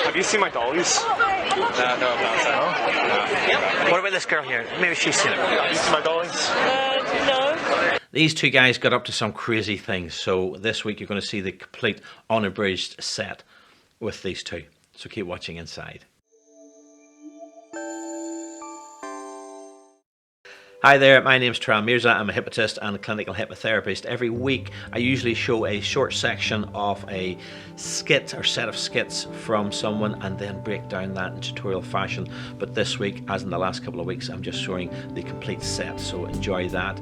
Have you seen my dollies? No, I've not. Yeah. What about this girl here? Maybe she's seen it. Have you seen my dollies? No. These two guys got up to some crazy things, so this week you're going to see the complete unabridged set with these two. So keep watching inside. Hi there, my name's Turan Mirza. I'm a hypnotist and a clinical hypnotherapist. Every week I usually show a short section of a skit or set of skits from someone and then break down that in tutorial fashion. But this week, as in the last couple of weeks, I'm just showing the complete set, so enjoy that.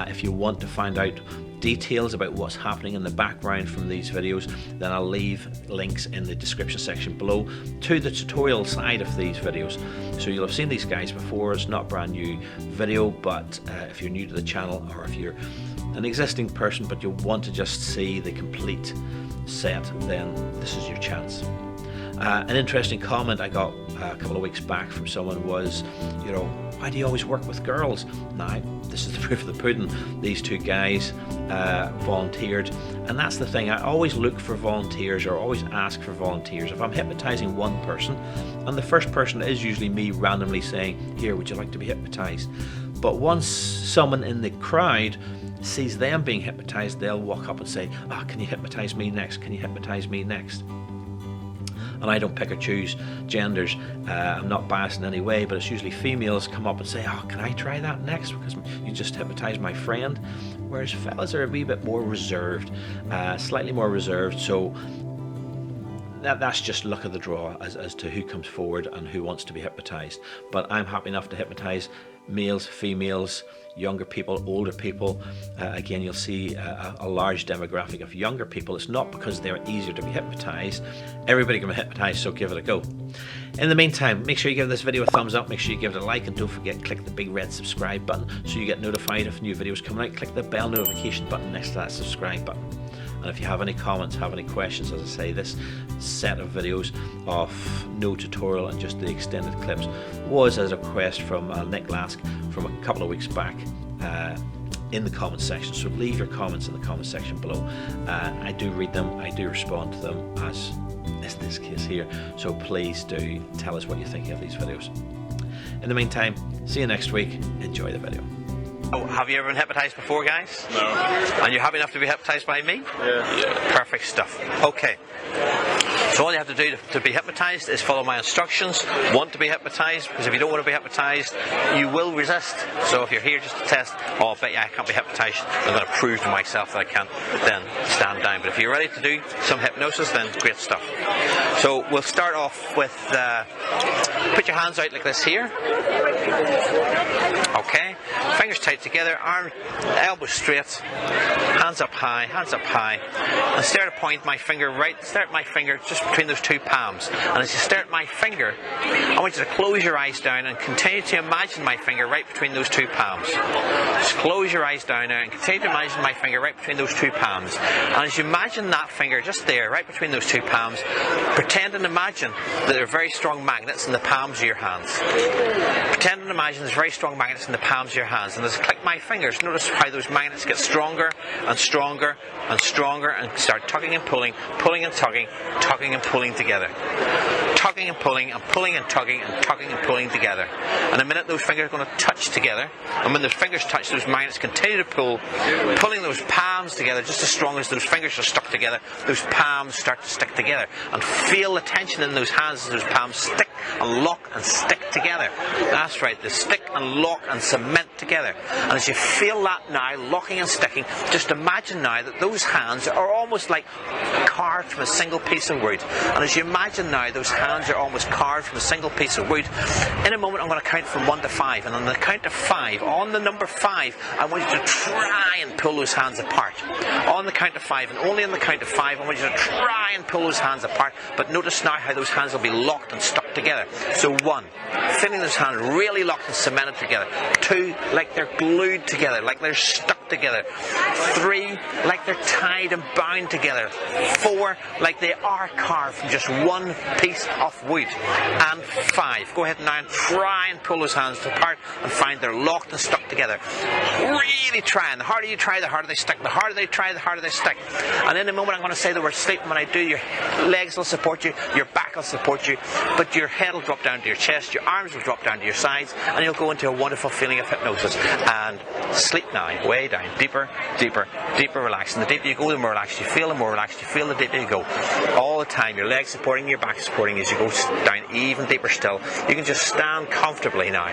If you want to find out details about what's happening in the background from these videos, then I'll leave links in the description section below to the tutorial side of these videos. So you'll have seen these guys before. It's not a brand new video, but if you're new to the channel or if you're an existing person but you want to just see the complete set, then this is your chance. An interesting comment I got a couple of weeks back from someone was, you know, why do you always work with girls? Now, this is the proof of the pudding. These two guys volunteered, and that's the thing. I always look for volunteers or always ask for volunteers. If I'm hypnotizing one person, and the first person is usually me randomly saying, here, would you like to be hypnotized? But once someone in the crowd sees them being hypnotized, they'll walk up and say, can you hypnotize me next? Can you hypnotize me next? And I don't pick or choose genders. I'm not biased in any way, but it's usually females come up and say, can I try that next? Because you just hypnotized my friend. Whereas fellas are a wee bit more reserved, slightly more reserved. So that's just luck of the draw as to who comes forward and who wants to be hypnotized. But I'm happy enough to hypnotize males, females, younger people, older people. Again, you'll see a large demographic of younger people. It's not because they're easier to be hypnotized. Everybody can be hypnotized, so give it a go. In the meantime, make sure you give this video a thumbs up, make sure you give it a like, and don't forget, click the big red subscribe button so you get notified if new videos come out. Click the bell notification button next to that subscribe button. And if you have any comments, have any questions, as I say, this set of videos of no tutorial and just the extended clips was as a request from Nick Lask from a couple of weeks back in the comment section. So leave your comments in the comment section below. I do read them, I do respond to them, as is this case here. So please do tell us what you're thinking of these videos. In the meantime, see you next week. Enjoy the video. Oh, have you ever been hypnotized before, guys? No. And you're happy enough to be hypnotized by me? Yeah. Perfect stuff. Okay. So all you have to do to be hypnotized is follow my instructions. Want to be hypnotized, because if you don't want to be hypnotized, you will resist. So if you're here just to test, I bet you I can't be hypnotized, I'm going to prove to myself that I can, then stand down. But if you're ready to do some hypnosis, then great stuff. So we'll start off with, put your hands out like this here. Okay. Fingers tight together, elbows straight, hands up high, and start to point my finger start my finger just between those two palms. And as you start my finger, I want you to close your eyes down and continue to imagine my finger right between those two palms. Just close your eyes down now and continue to imagine my finger right between those two palms. And as you imagine that finger just there, right between those two palms, pretend and imagine that there are very strong magnets in the palms of your hands. Pretend and imagine there's very strong magnets in the palms of your hands. And as I click my fingers, notice how those magnets get stronger and stronger and stronger and start tugging and pulling, pulling and tugging, tugging and pulling together. Tugging and pulling and pulling and tugging and pulling together. And in a minute those fingers are going to touch together. And when those fingers touch, those magnets continue to pull, pulling those palms together just as strong as those fingers are stuck together. Those palms start to stick together. And feel the tension in those hands as those palms stick and lock and stick together. That's right, they stick and lock and cement together. And as you feel that now, locking and sticking, just imagine now that those hands are almost like carved from a single piece of wood. And as you imagine now, those hands are almost carved from a single piece of wood. In a moment I'm going to count from 1 to 5, and on the count of 5, on the number 5, I want you to try and pull those hands apart. On the count of 5, and only on the count of 5, I want you to try and pull those hands apart. But notice now how those hands will be locked and stuck together. So 1, feeling those hands really locked and cemented together. 2, like they're glued together, like they're stuck together. 3, like they're tied and bound together. 4, like they are carved from just one piece of wood. And 5, go ahead now and try and pull those hands apart and find they're locked and stuck together. Really try, and the harder you try, the harder they stick. The harder they try, the harder they stick. And in a moment I'm going to say the word sleep, and when I do, your legs will support you, your back will support you, but your head will drop down to your chest, your arms will drop down to your sides, and you'll go into a wonderful feeling of hypnosis. And sleep now, way down, deeper, deeper, deeper relaxed. And the deeper you go, the more relaxed you feel, the more relaxed you feel, the deeper you go. All the time, your legs supporting you, your back supporting you as you go down even deeper still. You can just stand comfortably now.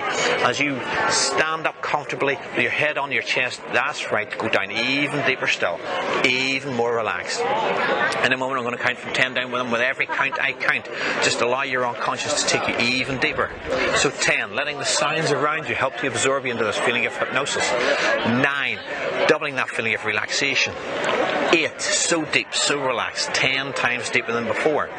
As you stand up comfortably with your head on your chest, that's right, go down even deeper still, even more relaxed. In a moment I'm going to count from 10 down with them. With every count I count, just allow your unconscious to take you even deeper. So 10, letting the sounds around you help to absorb you into this feeling of hypnosis. 9, doubling that feeling of relaxation. 8, so deep, so relaxed, 10 times deeper than before.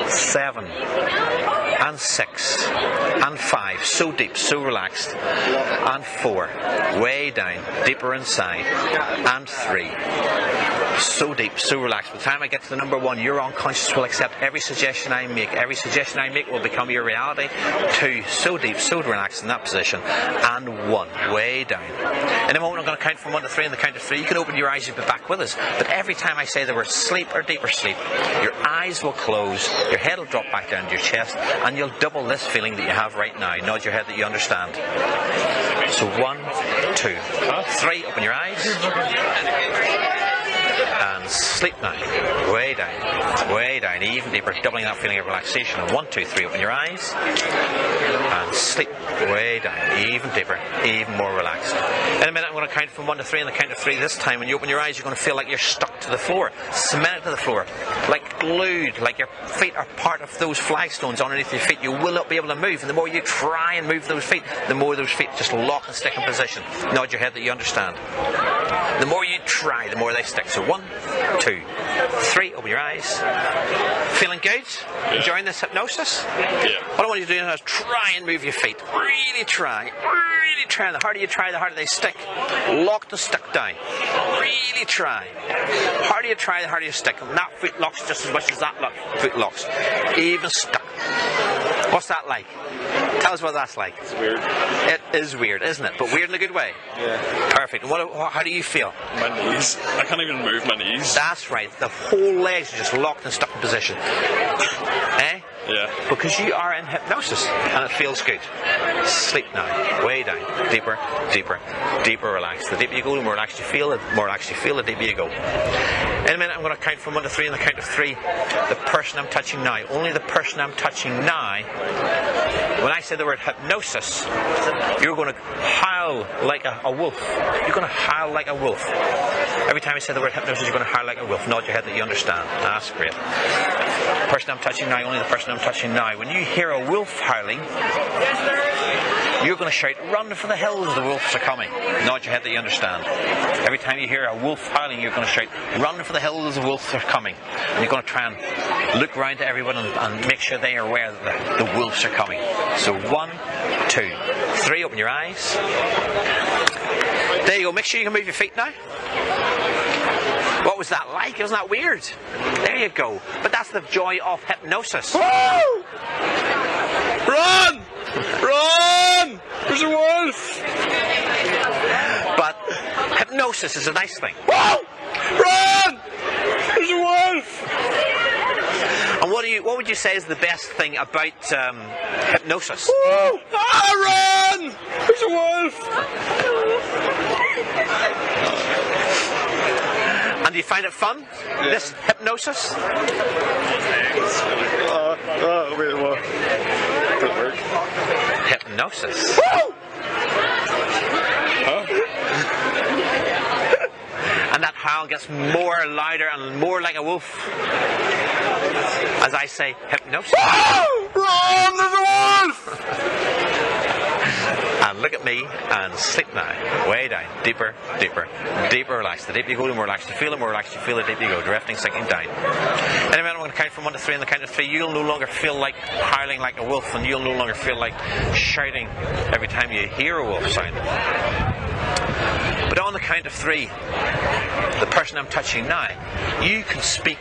7 and 6 and 5, so deep, so relaxed. And 4, way down, deeper inside. And 3, so deep, so relaxed. By the time I get to the number 1, your unconscious will accept every suggestion I make. Every suggestion I make will become your reality. 2, so deep, so relaxed in that position. And 1, way down. In a moment I'm going to count from 1 to 3, and the count of 3 you can open your eyes and be back with us. But every time I say the word sleep or deeper sleep, your eyes will close, your head will drop back down to your chest, and you'll double this feeling that you have right now. Nod your head that you understand. So 1, 2, 3, open your eyes. And sleep now, way down, even deeper, doubling that feeling of relaxation. 1, 2, 3, open your eyes, and sleep, way down, even deeper, even more relaxed. In a minute I'm going to count from 1 to 3, and the count of 3 this time, when you open your eyes, you're going to feel like you're stuck to the floor, cemented to the floor, like glued, like your feet are part of those flagstones underneath your feet. You will not be able to move, and the more you try and move those feet, the more those feet just lock and stick in position. Nod your head that you understand. The more you try, the more they stick. So 1, 2, 3, open your eyes. Feeling good? Yeah. Enjoying this hypnosis? Yeah. What I want you to do now is try and move your feet. Really try. Really try. And the harder you try, the harder they stick. Locked and stuck down. Really try. The harder you try, the harder you stick. And that foot locks just as much as that foot locks. Even stuck. What's that like? Tell us what that's like. It's weird. It is weird, isn't it? But weird in a good way. Yeah. Perfect. And how do you feel? My knees. I can't even move my knees. That's right. The whole legs are just locked and stuck in position. Eh? Yeah. Because you are in hypnosis and it feels good. Sleep now. Way down. Deeper, deeper, deeper relaxed. The deeper you go, the more relaxed you feel. The more relaxed you feel, the deeper you go. In a minute I'm going to count from 1 to 3, and the count of 3, the person I'm touching now, only the person I'm touching now, when I say the word hypnosis, you're going to howl like a wolf. You're going to howl like a wolf. Every time I say the word hypnosis, you're going to howl like a wolf. Nod your head that you understand. That's great. The person I'm touching now, only the person I'm touching now. When you hear a wolf howling, you're going to shout, "Run for the hills, the wolves are coming." Nod your head that you understand. Every time you hear a wolf howling, you're going to shout, "Run for the hills, the wolves are coming." And you're going to try and look around to everyone and make sure they are aware that the wolves are coming. So 1, 2, 3, open your eyes. There you go. Make sure you can move your feet now. What was that like? Wasn't that weird? There you go. But that's the joy of hypnosis. Woo! Run! Run! There's a wolf! But hypnosis is a nice thing. Whoa! Run! There's a wolf! And what would you say is the best thing about hypnosis? Whoa! Ah, run! There's a wolf! And do you find it fun? Yeah. This hypnosis? Wait, what? Didn't work. Hypnosis. Woo! Huh? And that howl gets more louder and more like a wolf. As I say, hypnosis. Run! There's a wolf! And look at me and sleep now. Way down, deeper, deeper, deeper relaxed. The deeper you go, the more relaxed you feel, the more relaxed you feel, the deeper you go, drifting, sinking down. In a minute, I'm going to count from 1 to 3. On the count of 3, you'll no longer feel like howling like a wolf, and you'll no longer feel like shouting every time you hear a wolf sound. But on the count of 3, the person I'm touching now, you can speak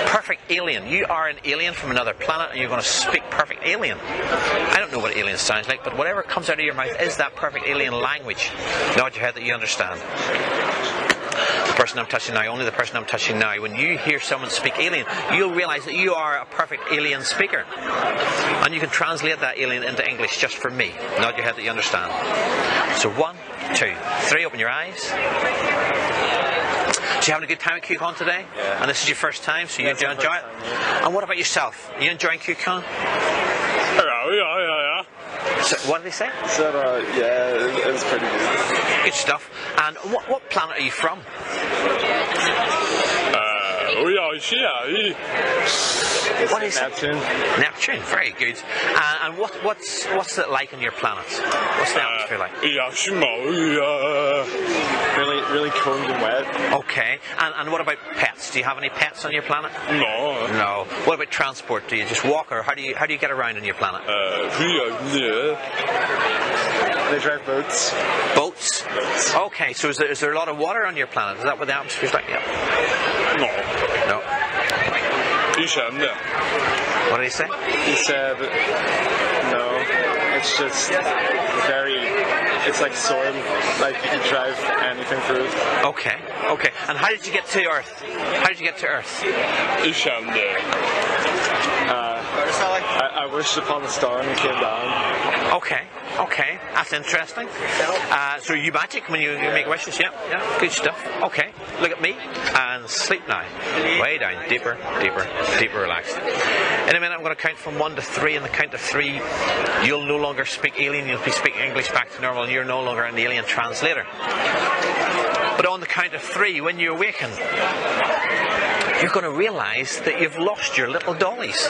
perfect alien. You are an alien from another planet, and you're going to speak perfect alien. I don't know what alien sounds like, but whatever comes out of your mouth is that perfect alien language. Nod your head that you understand. The person I'm touching now, only the person I'm touching now, when you hear someone speak alien, you'll realise that you are a perfect alien speaker. And you can translate that alien into English just for me. Nod your head that you understand. So 1, 2, 3, open your eyes. So you having a good time at QCon today? Yeah. And this is your first time, so you enjoy it? Yeah. And what about yourself? Are you enjoying QCon? Yeah. So, what did they say? So, yeah, it was pretty good. Good stuff. And what planet are you from? What is Neptune. it? Neptune, very good. And what's it like on your planet? What's the atmosphere like? Really cold and wet. Okay. And what about pets? Do you have any pets on your planet? No. No. What about transport? Do you just walk, or how do you get around on your planet? They drive boats. Boats? Okay, so is there a lot of water on your planet? Is that what the atmosphere's like? Yeah. No. What did he say? He said, no, it's just it's like soil, like you can drive anything through it. Okay. And how did you get to Earth? I wished upon a star and it came down. Okay, that's interesting. So you magic when you make wishes? Yeah, good stuff. Okay, look at me and sleep now. Way down, deeper, relaxed. In a minute, I'm going to count from 1 to 3. In the count of 3, you'll no longer speak alien. You'll be speaking English back to normal, and you're no longer an alien translator. But on the count of 3, when you awaken, you're going to realise that you've lost your little dollies.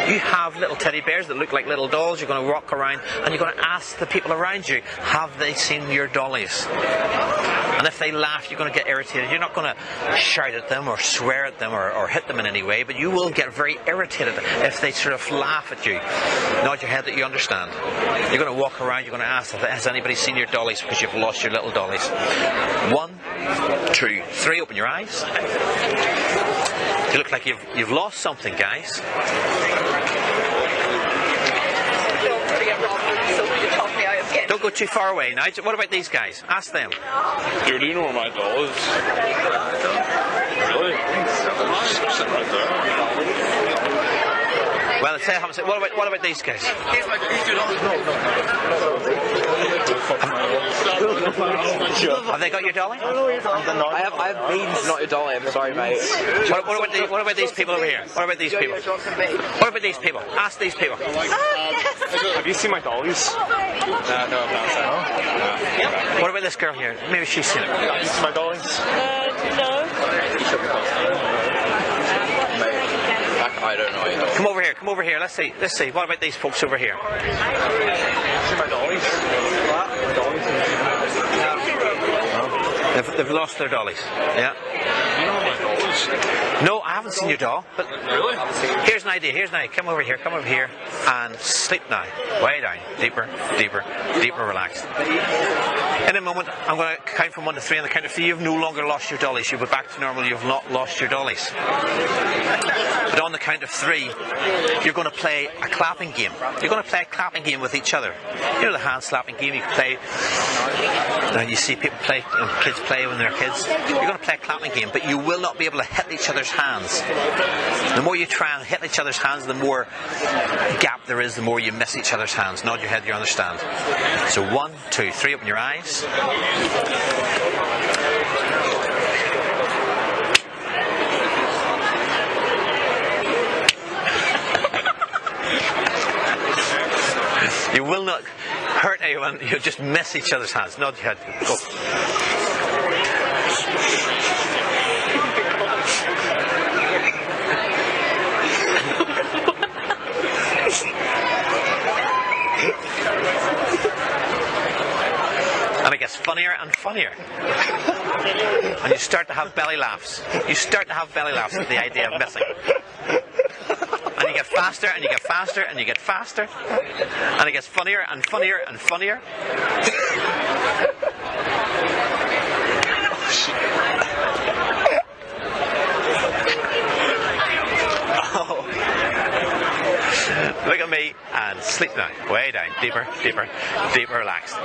You have little teddy bears that look like little dolls. You're going to walk around and you're going to ask the people around you, have they seen your dollies? And if they laugh, you're going to get irritated. You're not going to shout at them or swear at them or hit them in any way, but you will get very irritated if they sort of laugh at you. Nod your head that you understand. You're going to walk around, you're going to ask, has anybody seen your dollies, because you've lost your little dollies. 1, 2, 3, open your eyes. You look like you've lost something, guys. Don't go too far away now. What about these guys? Ask them. Dude, do you know where my doll is? Really? Sitting right there. Well, let's say I haven't said. What about these guys? Have they got your dolly? I have means not your dolly. I'm sorry, mate. What about these people over here? What about these people? What about these people? Ask these people. Have you seen my dollies? No, What about this girl here? Maybe she's seen it. Have you seen my dollies? No. I don't know. Come over here. Let's see. What about these folks over here? See my dollies? My dollies? They've lost their dollies. Yeah. You know where my doll is? No, I haven't seen your doll. But Really? here's an idea. Come over here, and sleep now. Way down, deeper, relaxed. In a moment, I'm going to count from 1 to 3. On the count of 3, you've no longer lost your dollies. You'll be back to normal. You've not lost your dollies. But on the count of 3, you're going to play a clapping game. You're going to play a clapping game with each other. You know the hand slapping game you can play. You see people play, kids play when they're kids. You're going to play a clapping game, but you will not be able to hit each other's hands. The more you try and hit each other's hands, the more gap there is, the more you miss each other's hands. Nod your head, you understand. So 1, 2, 3, open your eyes. You will not hurt anyone, you'll just miss each other's hands. Nod your head. Go. funnier. And you start to have belly laughs. You start to have belly laughs at the idea of missing. And you get faster, and you get faster, and you get faster. And it gets funnier, and funnier, and funnier. Look at me and sleep now. Way down. Deeper, deeper, deeper, relaxed.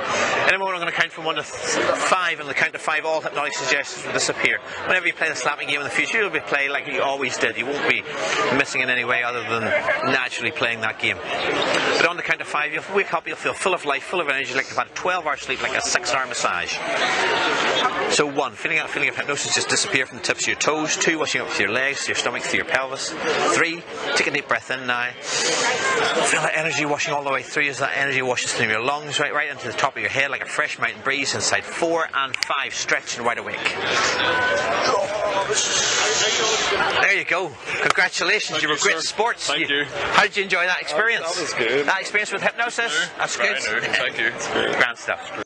In a moment I'm going to count from 1 to 5, and on the count of 5 all hypnotic suggestions will disappear. Whenever you play the slapping game in the future, you'll be playing like you always did. You won't be missing in any way other than naturally playing that game. But on the count of 5, you'll wake up, you'll feel full of life, full of energy, like you've had a 12-hour sleep, like a 6-hour massage. So 1, feeling of hypnosis just disappear from the tips of your toes. 2, washing up with your legs, your stomach, through your pelvis. 3, take a deep breath in now. Feel that energy washing all the way through as that energy washes through your lungs, right into the top of your head like a fresh mountain breeze. Inside 4 and 5, stretch and wide awake. There you go. Congratulations, you were great sports. Thank you. How did you enjoy that experience? That was good. That experience with hypnosis? That's good. Thank you. Grand stuff.